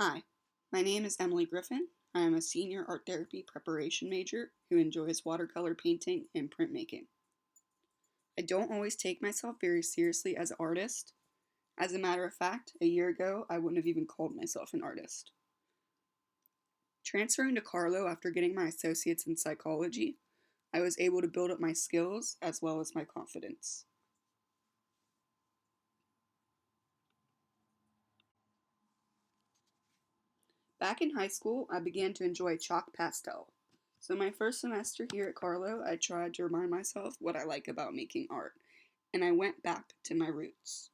Hi, my name is Emily Griffin. I am a senior art therapy preparation major who enjoys watercolor painting and printmaking. I don't always take myself very seriously as an artist. As a matter of fact, a year ago, I wouldn't have even called myself an artist. Transferring to Carlow after getting my associates in psychology, I was able to build up my skills as well as my confidence. Back in high school, I began to enjoy chalk pastel. So, my first semester here at Carlow, I tried to remind myself what I like about making art, and I went back to my roots.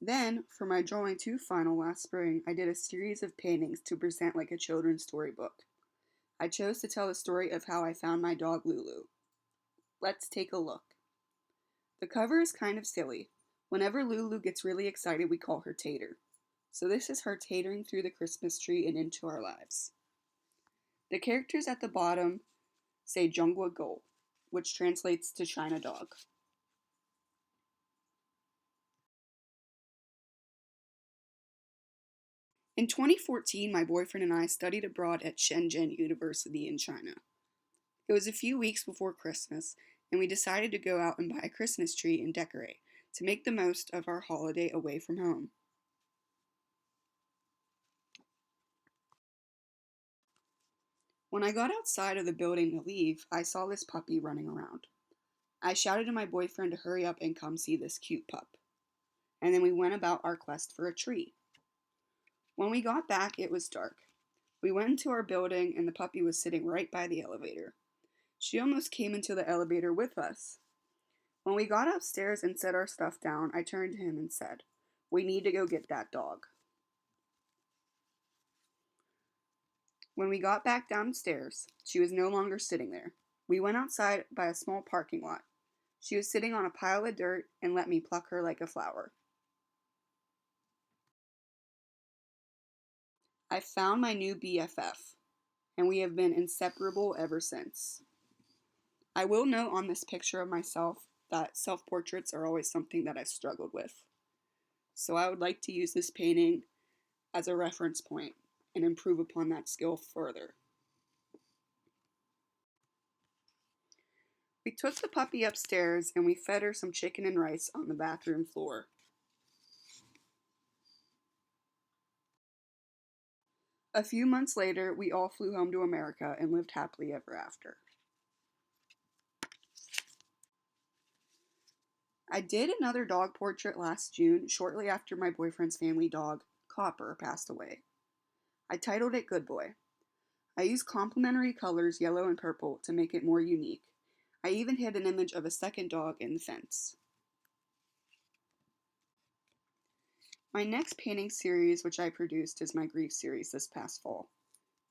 Then, for my Drawing 2 final last spring, I did a series of paintings to present like a children's storybook. I chose to tell the story of how I found my dog Lulu. Let's take a look. The cover is kind of silly. Whenever Lulu gets really excited, we call her Tater. So this is her tatering through the Christmas tree and into our lives. The characters at the bottom say Jungwa Go, which translates to China Dog. In 2014, my boyfriend and I studied abroad at Shenzhen University in China. It was a few weeks before Christmas, and we decided to go out and buy a Christmas tree and decorate to make the most of our holiday away from home. When I got outside of the building to leave, I saw this puppy running around. I shouted to my boyfriend to hurry up and come see this cute pup. And then we went about our quest for a tree. When we got back, it was dark. We went into our building, and the puppy was sitting right by the elevator. She almost came into the elevator with us. When we got upstairs and set our stuff down, I turned to him and said, "We need to go get that dog." When we got back downstairs, she was no longer sitting there. We went outside by a small parking lot. She was sitting on a pile of dirt and let me pluck her like a flower. I found my new BFF, and we have been inseparable ever since. I will note on this picture of myself that self portraits are always something that I've struggled with. So I would like to use this painting as a reference point and improve upon that skill further. We took the puppy upstairs and we fed her some chicken and rice on the bathroom floor. A few months later, we all flew home to America and lived happily ever after. I did another dog portrait last June, shortly after my boyfriend's family dog, Copper, passed away. I titled it Good Boy. I used complementary colors, yellow and purple, to make it more unique. I even hid an image of a second dog in the fence. My next painting series, which I produced, is my grief series this past fall.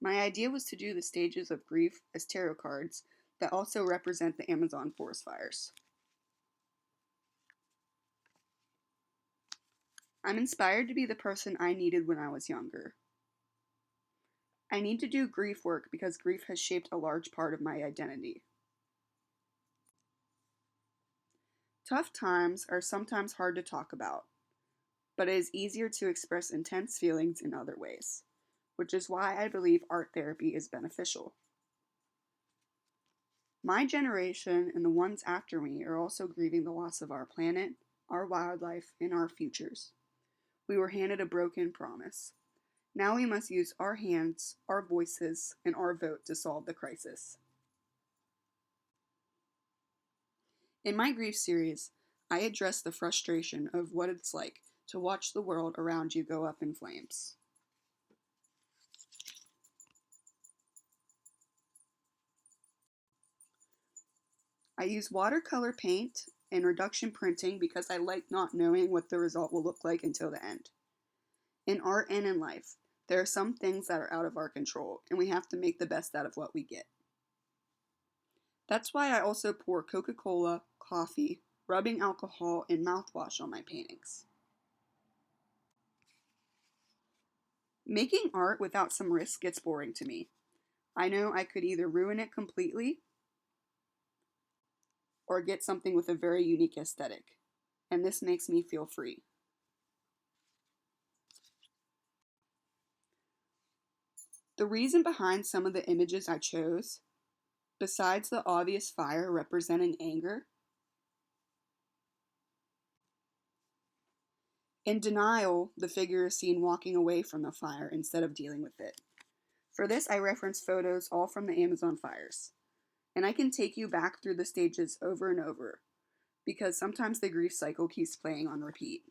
My idea was to do the stages of grief as tarot cards that also represent the Amazon forest fires. I'm inspired to be the person I needed when I was younger. I need to do grief work because grief has shaped a large part of my identity. Tough times are sometimes hard to talk about, but it is easier to express intense feelings in other ways, which is why I believe art therapy is beneficial. My generation and the ones after me are also grieving the loss of our planet, our wildlife, and our futures. We were handed a broken promise. Now we must use our hands, our voices, and our vote to solve the crisis. In my grief series, I address the frustration of what it's like to watch the world around you go up in flames. I use watercolor paint and reduction printing because I like not knowing what the result will look like until the end. In art and in life, there are some things that are out of our control, and we have to make the best out of what we get. That's why I also pour Coca-Cola, coffee, rubbing alcohol, and mouthwash on my paintings. Making art without some risk gets boring to me. I know I could either ruin it completely or get something with a very unique aesthetic, and this makes me feel free. The reason behind some of the images I chose, besides the obvious fire representing anger, in denial, the figure is seen walking away from the fire instead of dealing with it. For this, I reference photos all from the Amazon fires, and I can take you back through the stages over and over, because sometimes the grief cycle keeps playing on repeat.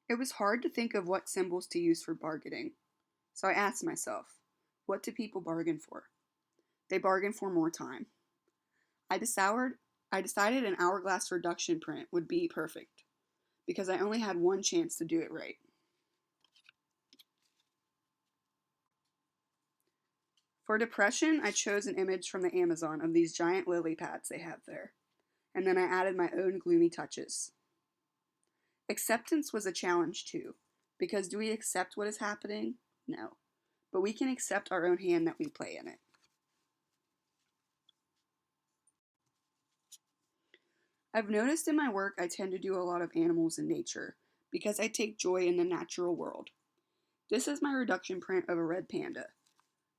It was hard to think of what symbols to use for bargaining, so I asked myself, what do people bargain for? They bargain for more time. I decided an hourglass reduction print would be perfect, because I only had one chance to do it right. For depression, I chose an image from the Amazon of these giant lily pads they have there, and then I added my own gloomy touches. Acceptance was a challenge too, because do we accept what is happening? No. But we can accept our own hand that we play in it. I've noticed in my work I tend to do a lot of animals in nature, because I take joy in the natural world. This is my reduction print of a red panda.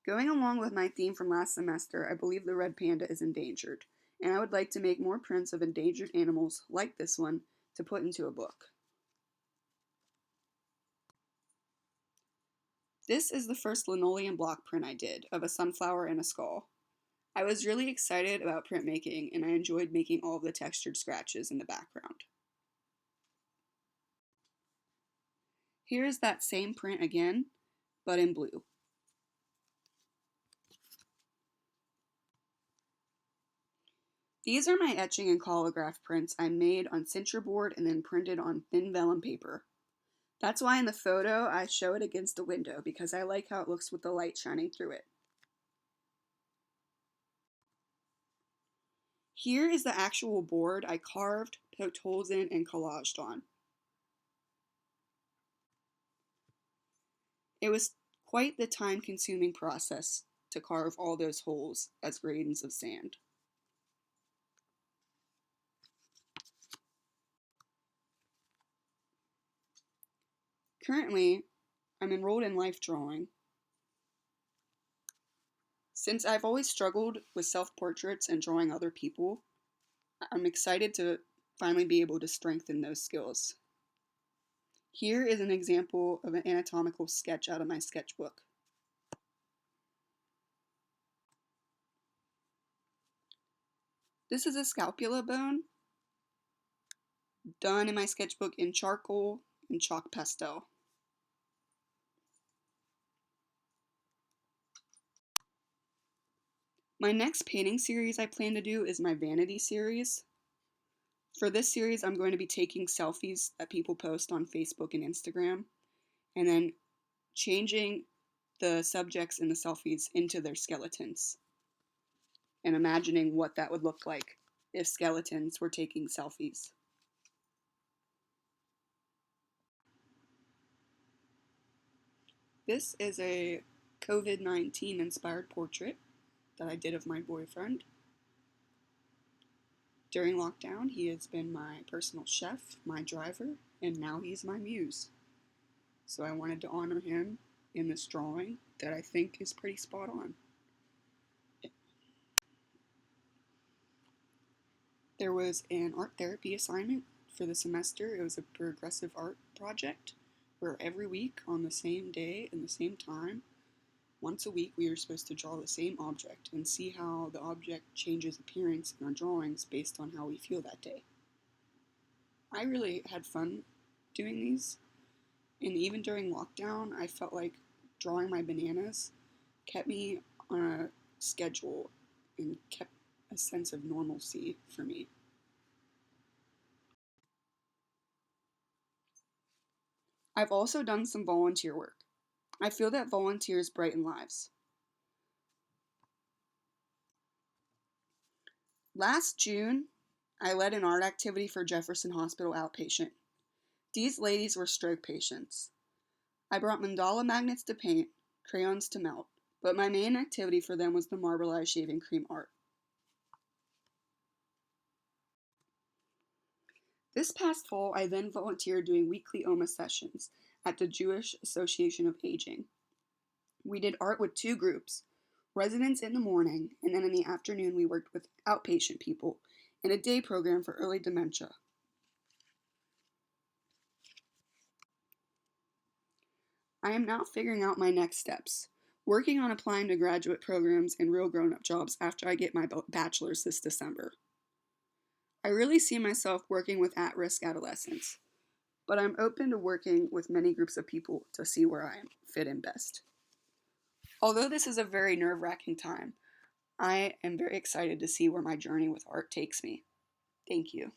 Going along with my theme from last semester, I believe the red panda is endangered, and I would like to make more prints of endangered animals like this one to put into a book. This is the first linoleum block print I did of a sunflower and a skull. I was really excited about printmaking, and I enjoyed making all of the textured scratches in the background. Here is that same print again, but in blue. These are my etching and collagraph prints I made on cincture board and then printed on thin vellum paper. That's why in the photo I show it against the window, because I like how it looks with the light shining through it. Here is the actual board I carved, poked holes in, and collaged on. It was quite the time-consuming process to carve all those holes as grains of sand. Currently, I'm enrolled in life drawing. Since I've always struggled with self-portraits and drawing other people, I'm excited to finally be able to strengthen those skills. Here is an example of an anatomical sketch out of my sketchbook. This is a scapula bone, done in my sketchbook in charcoal and chalk pastel. My next painting series I plan to do is my vanity series. For this series, I'm going to be taking selfies that people post on Facebook and Instagram, and then changing the subjects in the selfies into their skeletons, and imagining what that would look like if skeletons were taking selfies. This is a COVID-19 inspired portrait that I did of my boyfriend. During lockdown, he has been my personal chef, my driver, and now he's my muse. So I wanted to honor him in this drawing that I think is pretty spot on. There was an art therapy assignment for the semester. It was a progressive art project where every week on the same day and the same time, once a week, we were supposed to draw the same object and see how the object changes appearance in our drawings based on how we feel that day. I really had fun doing these, and even during lockdown, I felt like drawing my bananas kept me on a schedule and kept a sense of normalcy for me. I've also done some volunteer work. I feel that volunteers brighten lives. Last June, I led an art activity for Jefferson Hospital outpatient. These ladies were stroke patients. I brought mandala magnets to paint, crayons to melt, but my main activity for them was the marbleized shaving cream art. This past fall, I then volunteered doing weekly OMA sessions at the Jewish Association of Aging. We did art with two groups, residents in the morning, and then in the afternoon we worked with outpatient people in a day program for early dementia. I am now figuring out my next steps, working on applying to graduate programs and real grown-up jobs after I get my bachelor's this December. I really see myself working with at-risk adolescents, but I'm open to working with many groups of people to see where I fit in best. Although this is a very nerve-wracking time, I am very excited to see where my journey with art takes me. Thank you.